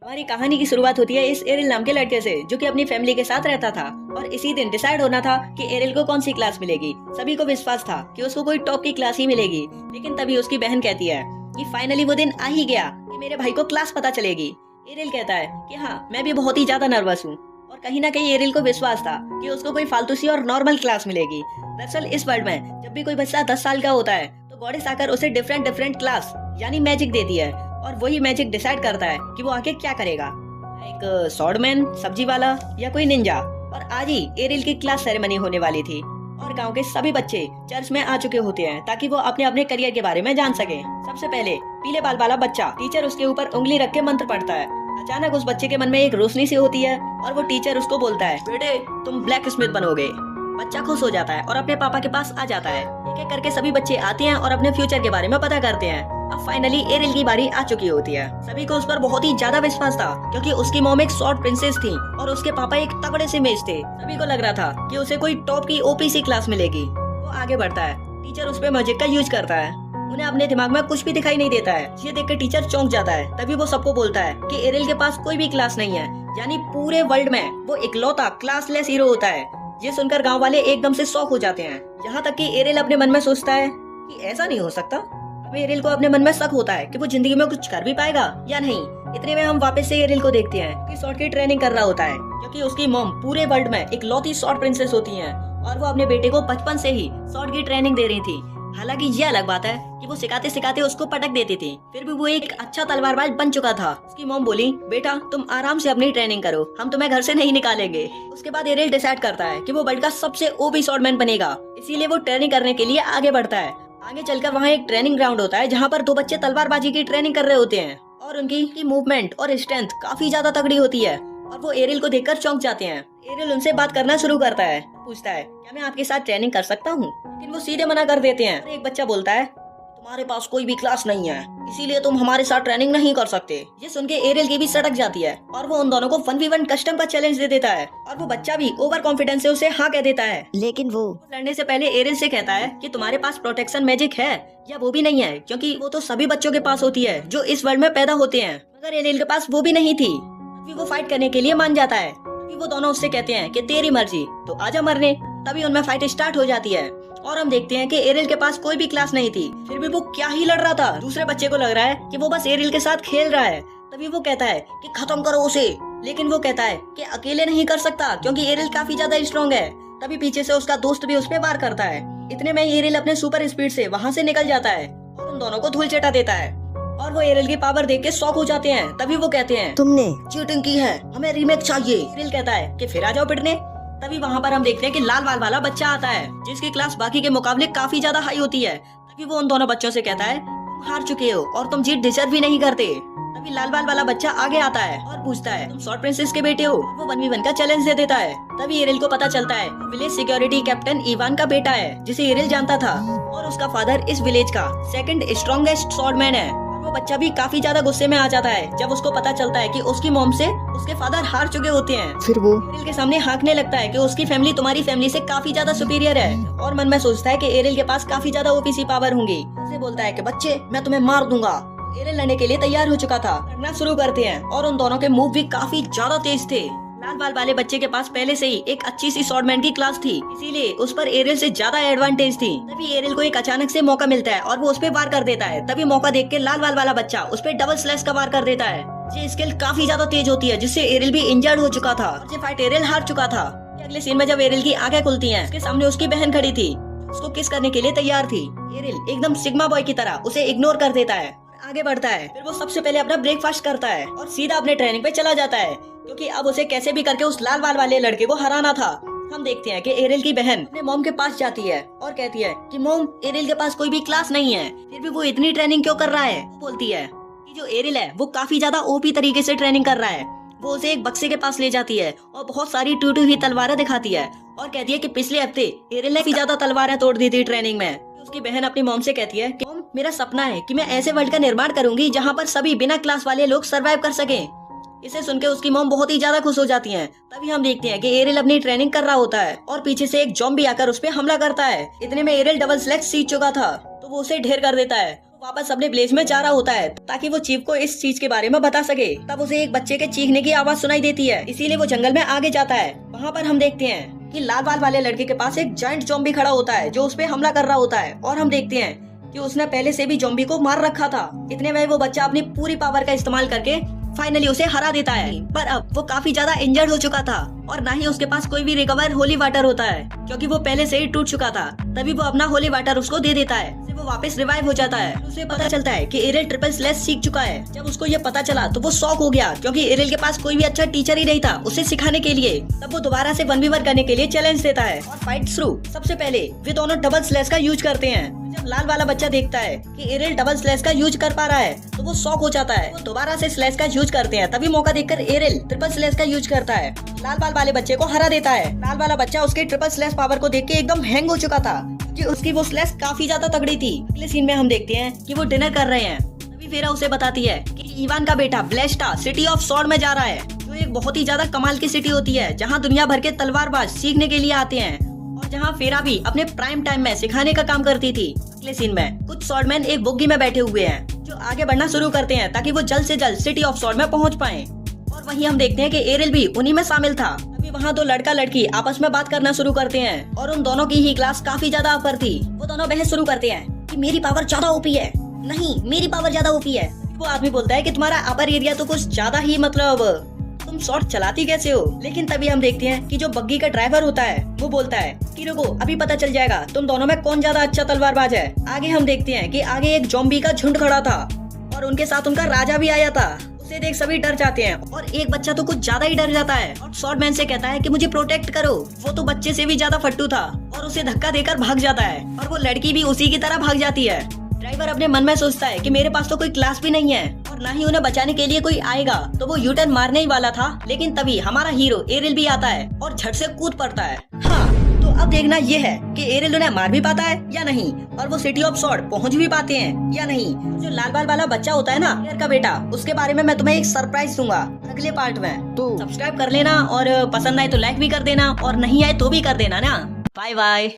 हमारी कहानी की शुरुआत होती है इस एरिल नाम के लड़के से, जो कि अपनी फैमिली के साथ रहता था। और इसी दिन डिसाइड होना था कि एरिल को कौन सी क्लास मिलेगी। सभी को विश्वास था कि उसको कोई टॉप की क्लास ही मिलेगी, लेकिन तभी उसकी बहन कहती है कि फाइनली वो दिन आ ही गया कि मेरे भाई को क्लास पता चलेगी। एरिल कहता है कि हाँ, मैं भी बहुत ही ज्यादा नर्वस हूँ। और कहीं ना कहीं एरिल को विश्वास था कि उसको कोई फालतू सी और नॉर्मल क्लास मिलेगी। दरअसल इस वर्ल्ड में जब भी कोई बच्चा 10 साल का होता है तो गॉडेस आकर उसे डिफरेंट क्लास यानी मैजिक देती है, और वही मैजिक डिसाइड करता है कि वो आगे क्या करेगा, एक स्वॉर्डमैन, सब्जी वाला या कोई निंजा। और आज ही एरिल की क्लास सेरेमनी होने वाली थी और गांव के सभी बच्चे चर्च में आ चुके होते हैं ताकि वो अपने अपने करियर के बारे में जान सके। सबसे पहले पीले बाल वाला बच्चा, टीचर उसके ऊपर उंगली रख के मंत्र पढ़ता है। अचानक उस बच्चे के मन में एक रोशनी सी होती है और वो टीचर उसको बोलता है, बेटे तुम ब्लैक स्मिथ बनोगे। बच्चा खुश हो जाता है और अपने पापा के पास आ जाता है। एक एक करके सभी बच्चे आते हैं और अपने फ्यूचर के बारे में पता करते हैं। अब फाइनली एरिल की बारी आ चुकी होती है। सभी को उस पर बहुत ही ज्यादा विश्वास था क्योंकि उसकी मॉम एक शॉर्ट प्रिंसेस थी और उसके पापा एक तगड़े से मेज थे। सभी को लग रहा था कि उसे कोई टॉप की ओपीसी क्लास मिलेगी। वो आगे बढ़ता है, टीचर उस पे मैजिक का यूज करता है। उन्हें अपने दिमाग में कुछ भी दिखाई नहीं देता है। ये देख कर टीचर चौंक जाता है। तभी वो सबको बोलता है कि एरिल के पास कोई भी क्लास नहीं है, यानी पूरे वर्ल्ड में वो इकलौता क्लासलेस हीरो होता है। ये सुनकर गांव वाले एकदम से शॉक हो जाते हैं। यहाँ तक कि एरिल अपने मन में सोचता है कि ऐसा नहीं हो सकता। अब एरिल को अपने मन में शक होता है कि वो जिंदगी में कुछ कर भी पाएगा या नहीं। इतने में हम वापस से एरिल को देखते हैं कि शॉर्ट की ट्रेनिंग कर रहा होता है क्योंकि उसकी मॉम पूरे वर्ल्ड में इकलौती शॉर्ट प्रिंसेस होती हैं और वो अपने बेटे को बचपन से ही शॉर्ट की ट्रेनिंग दे रही थी। हालांकि ये अलग बात है कि वो सिखाते सिखाते उसको पटक देती थी, फिर भी वो एक अच्छा तलवारबाज बन चुका था। उसकी मॉम बोली, बेटा तुम आराम से अपनी ट्रेनिंग करो, हम तुम्हें घर से नहीं निकालेंगे। उसके बाद एरिल डिसाइड करता है कि वो वर्ल्ड का सबसे ओपी स्वॉर्डमैन बनेगा, इसीलिए वो ट्रेनिंग करने के लिए आगे बढ़ता है। आगे चलकर वहाँ एक ट्रेनिंग ग्राउंड होता है जहाँ पर दो बच्चे तलवारबाजी की ट्रेनिंग कर रहे होते हैं और उनकी मूवमेंट और स्ट्रेंथ काफी ज्यादा तगड़ी होती है और वो एरिल को देखकर चौंक जाते हैं। एरिल उनसे बात करना शुरू करता है, पूछता है क्या मैं आपके साथ ट्रेनिंग कर सकता हूँ, लेकिन वो सीधे मना कर देते हैं। एक बच्चा बोलता है, तुम्हारे पास कोई भी क्लास नहीं है, इसीलिए तुम हमारे साथ ट्रेनिंग नहीं कर सकते। ये सुन के एरिल की भी सड़क जाती है और वो उन दोनों को 1v1 कस्टम का चैलेंज दे देता है और वो बच्चा भी ओवर कॉन्फिडेंस से उसे हाँ कह देता है। लेकिन वो लड़ने से पहले एरिल से कहता है कि तुम्हारे पास प्रोटेक्शन मैजिक है या वो भी नहीं है, क्योंकि वो तो सभी बच्चों के पास होती है जो इस वर्ल्ड में पैदा होते हैं, मगर एरिल के पास वो भी नहीं थी। तभी वो फाइट करने के लिए मान जाता है। तभी वो दोनों उससे कहते हैं कि तेरी मर्जी, तो आजा मरने। तभी उनमें फाइट स्टार्ट हो जाती है और हम देखते हैं कि एरिल के पास कोई भी क्लास नहीं थी, फिर भी वो क्या ही लड़ रहा था। दूसरे बच्चे को लग रहा है कि वो बस एरिल के साथ खेल रहा है। तभी वो कहता है कि खत्म करो उसे, लेकिन वो कहता है कि अकेले नहीं कर सकता क्योंकि एरिल काफी ज्यादा स्ट्रॉन्ग है। तभी पीछे से उसका दोस्त भी उस पे वार करता है। इतने में एरिल अपने सुपर स्पीड से वहाँ से निकल जाता है और उन दोनों को धूल चटा देता है और वो एरिल की पावर देख के शॉक हो जाते हैं। तभी वो कहते हैं, तुमने चीटिंग की है, हमें रीमेक चाहिए। एरिल कहता है कि फिर आ जाओ पिटने। तभी वहाँ पर हम देखते हैं कि लाल बाल वाला बच्चा आता है जिसकी क्लास बाकी के मुकाबले काफी ज्यादा हाई होती है। तभी वो उन दोनों बच्चों से कहता है, तुम हार चुके हो और तुम जीत डिजर्व भी नहीं करते। तभी लाल बाल वाला बच्चा आगे आता है और पूछता है, तुम शॉर्ट प्रिंसेस के बेटे हो। वो 1v1 का चैलेंज दे देता है। तभी एरिल को पता चलता है विलेज सिक्योरिटी कैप्टन इवान का बेटा है जिसे एरिल जानता था और उसका फादर इस विलेज का सेकंड स्ट्रॉन्गेस्ट स्वॉर्डमैन है। वो बच्चा भी काफी ज्यादा गुस्से में आ जाता है जब उसको पता चलता है कि उसकी मॉम से उसके फादर हार चुके होते हैं। फिर वो एरिल के सामने हाँकने लगता है कि उसकी फैमिली तुम्हारी फैमिली से काफी ज्यादा सुपीरियर है और मन में सोचता है कि एरिल के पास काफी ज्यादा ओपीसी पावर होंगी। उसे बोलता है कि बच्चे मैं तुम्हें मार दूंगा। एरिल लड़ने के लिए तैयार हो चुका था। लड़ना शुरू करते हैं और उन दोनों के मूव भी काफी ज्यादा तेज थे। लाल बाल वाले बच्चे के पास पहले से ही एक अच्छी सी स्वॉर्डमैन की क्लास थी, इसीलिए उस पर एरिल से ज्यादा एडवांटेज थी। तभी एरिल को एक अचानक से मौका मिलता है और वो उस पे वार कर देता है। तभी मौका देख के लाल बाल वाला बच्चा उस पे डबल स्लैश का वार कर देता है। ये स्किल काफी ज्यादा तेज होती है जिससे एरिल भी इंजर्ड हो चुका था। ये फाइट एरिल हार चुका था। अगले सीन में जब एरिल की आंखें खुलती हैं, उसके सामने उसकी बहन खड़ी थी, उसको किस करने के लिए तैयार थी। एरिल एकदम सिग्मा बॉय की तरह उसे इग्नोर कर देता है, आगे बढ़ता है। फिर वो सबसे पहले अपना ब्रेकफास्ट करता है और सीधा अपने ट्रेनिंग पे चला जाता है क्योंकि अब उसे कैसे भी करके उस लाल बाल वाले लड़के को हराना था। हम देखते हैं कि एरिल की बहन अपने मॉम के पास जाती है और कहती है कि मॉम, एरिल के पास कोई भी क्लास नहीं है, फिर भी वो इतनी ट्रेनिंग क्यों कर रहा है। वो बोलती है कि जो एरिल है वो काफी ज्यादा ओपी तरीके से ट्रेनिंग कर रहा है। वो उसे एक बक्से के पास ले जाती है और बहुत सारी टूटी हुई तलवारें दिखाती है और कहती है कि पिछले हफ्ते एरिल ने काफी ज्यादा तलवारें तोड़ दी थी ट्रेनिंग में। उसकी बहन अपनी मॉम से कहती है कि मॉम, मेरा सपना है कि मैं ऐसे वर्ल्ड का निर्माण करूंगी जहाँ पर सभी बिना क्लास वाले लोग सरवाइव कर सकें। इसे सुनकर उसकी मॉम बहुत ही ज्यादा खुश हो जाती हैं। तभी हम देखते हैं कि एरिल अपनी ट्रेनिंग कर रहा होता है और पीछे से एक ज़ॉम्बी आकर उस पे हमला करता है। इतने में एरिल डबल स्लैश सीख चुका था तो वो उसे ढेर कर देता है। वापस अपने विलेज में जा रहा होता है ताकि वो चीफ को इस चीज के बारे में बता सके। तब उसे एक बच्चे के चीखने की आवाज सुनाई देती है, इसीलिए वो जंगल में आगे जाता है। वहाँ पर हम देखते हैं कि लाल बाल वाले लड़के के पास एक जायंट ज़ॉम्बी खड़ा होता है जो उस पे हमला कर रहा होता है, और हम देखते हैं कि उसने पहले से भी ज़ॉम्बी को मार रखा था। इतने में वो बच्चा अपनी पूरी पावर का इस्तेमाल करके फाइनली उसे हरा देता है। पर अब वो काफी ज्यादा इंजर्ड हो चुका था और ना ही उसके पास कोई भी रिकवर होली वाटर होता है, क्योंकि वो पहले से ही टूट चुका था। तभी वो अपना होली वाटर उसको दे देता है, वो वापस रिवाइव हो जाता है। उसे पता चलता है कि एरिल ट्रिपल स्लैश सीख चुका है। जब उसको ये पता चला तो वो शॉक हो गया, क्योंकि एरिल के पास कोई भी अच्छा टीचर ही नहीं था उसे सिखाने के लिए। तब वो दोबारा से 1v1 करने के लिए चैलेंज देता है और फाइट शुरू। सबसे पहले वे दोनों डबल स्लैश का यूज करते हैं। जब लाल वाला बच्चा देखता है कि एरिल डबल स्लैश का यूज कर पा रहा है तो वो शॉक हो जाता है। वो दोबारा से स्लैश का यूज करते हैं, तभी मौका देखकर एरिल ट्रिपल स्लैश का यूज करता है, लाल बाल वाले बच्चे को हरा देता है। लाल वाला बच्चा उसके ट्रिपल स्लैश पावर को देख के एकदम हैंग हो चुका था कि उसकी वो स्लैश काफी ज्यादा तगड़ी थी। अगले सीन में हम देखते हैं कि वो डिनर कर रहे हैं। तभी फेरा उसे बताती है कि इवान का बेटा ब्लेस्टा सिटी ऑफ सॉर्ड में जा रहा है, जो एक बहुत ही ज्यादा कमाल की सिटी होती है जहाँ दुनिया भर के तलवारबाज सीखने के लिए आते हैं, और जहाँ फेरा भी अपने प्राइम टाइम में सिखाने का काम करती थी। अगले सीन में कुछ सॉर्डमैन एक बुग्गी में बैठे हुए हैं जो आगे बढ़ना शुरू करते हैं ताकि वो जल्द से जल्द सिटी ऑफ सॉर्ड में पहुंच पाएं। और वहीं हम देखते हैं कि एरिल भी उन्हीं में शामिल था। अभी वहाँ दो लड़का लड़की आपस में बात करना शुरू करते हैं और उन दोनों की ही क्लास काफी ज्यादा अपर थी। वो दोनों बहस शुरू करते हैं कि मेरी पावर ज्यादा ओपी है, नहीं मेरी पावर ज्यादा ओपी है। वो आदमी बोलता है कि तुम्हारा अपर एरिया तो कुछ ज्यादा ही, मतलब तुम शॉट चलाती कैसे हो। लेकिन तभी हम देखते हैं कि जो बग्गी का ड्राइवर होता है वो बोलता है कि रुको, अभी पता चल जाएगा तुम दोनों में कौन ज्यादा अच्छा तलवारबाज है। आगे हम देखते हैं कि आगे एक ज़ॉम्बी का झुंड खड़ा था और उनके साथ उनका राजा भी आया था। उसे देख सभी डर जाते हैं और एक बच्चा तो कुछ ज्यादा ही डर जाता है और शॉर्टमैन से कहता है कि मुझे प्रोटेक्ट करो। वो तो बच्चे से भी ज्यादा फट्टू था और उसे धक्का देकर भाग जाता है और वो लड़की भी उसी की तरह भाग जाती है। ड्राइवर अपने मन में सोचता है कि मेरे पास तो कोई क्लास भी नहीं है और ना ही उन्हें बचाने के लिए कोई आएगा, तो वो यू टर्न मारने ही वाला था। लेकिन तभी हमारा हीरो एरिल भी आता है और झट से कूद पड़ता है। हाँ, तो अब देखना ये है कि एरिल उन्हें मार भी पाता है या नहीं, और वो सिटी ऑफ सॉर्ड पहुंच भी पाते हैं या नहीं। जो लाल बाल वाला बच्चा होता है ना, एयर का बेटा, उसके बारे में मैं तुम्हें एक सरप्राइज दूंगा अगले पार्ट में। तो सब्सक्राइब कर लेना और पसंद आए तो लाइक भी कर देना और नहीं आए तो भी कर देना ना। Bye bye.